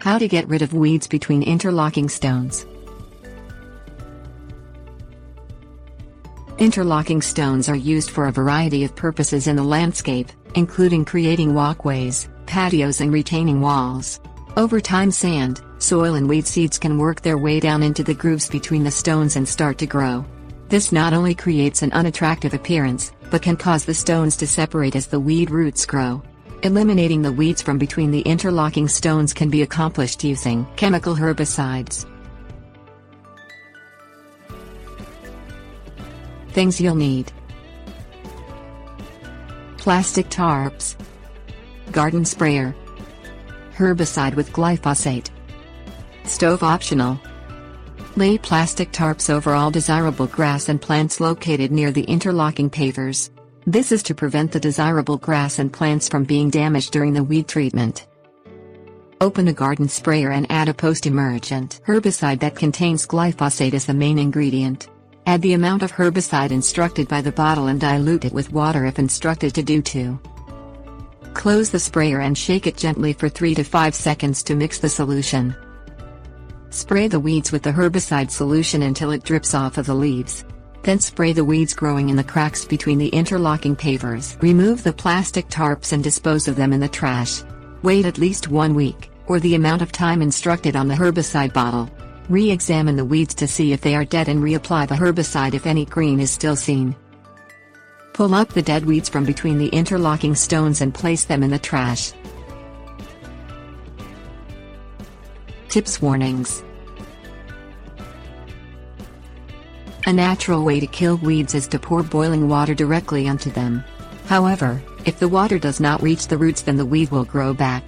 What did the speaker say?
How to get rid of weeds between interlocking stones. Interlocking stones are used for a variety of purposes in the landscape, including creating walkways, patios and retaining walls. Over time, sand, soil and weed seeds can work their way down into the grooves between the stones and start to grow. This not only creates an unattractive appearance, but can cause the stones to separate as the weed roots grow. Eliminating the weeds from between the interlocking stones can be accomplished using chemical herbicides. Things you'll need: plastic tarps, garden sprayer, herbicide with glyphosate. Stove optional. Lay plastic tarps over all desirable grass and plants located near the interlocking pavers. This is to prevent the desirable grass and plants from being damaged during the weed treatment. Open a garden sprayer and add a post-emergent herbicide that contains glyphosate as the main ingredient. Add the amount of herbicide instructed by the bottle and dilute it with water if instructed to do so. Close the sprayer and shake it gently for 3 to 5 seconds to mix the solution. Spray the weeds with the herbicide solution until it drips off of the leaves. Then spray the weeds growing in the cracks between the interlocking pavers. Remove the plastic tarps and dispose of them in the trash. Wait at least 1 week, or the amount of time instructed on the herbicide bottle. Re-examine the weeds to see if they are dead and reapply the herbicide if any green is still seen. Pull up the dead weeds from between the interlocking stones and place them in the trash. Tips: warnings. A natural way to kill weeds is to pour boiling water directly onto them. However, if the water does not reach the roots, then the weed will grow back.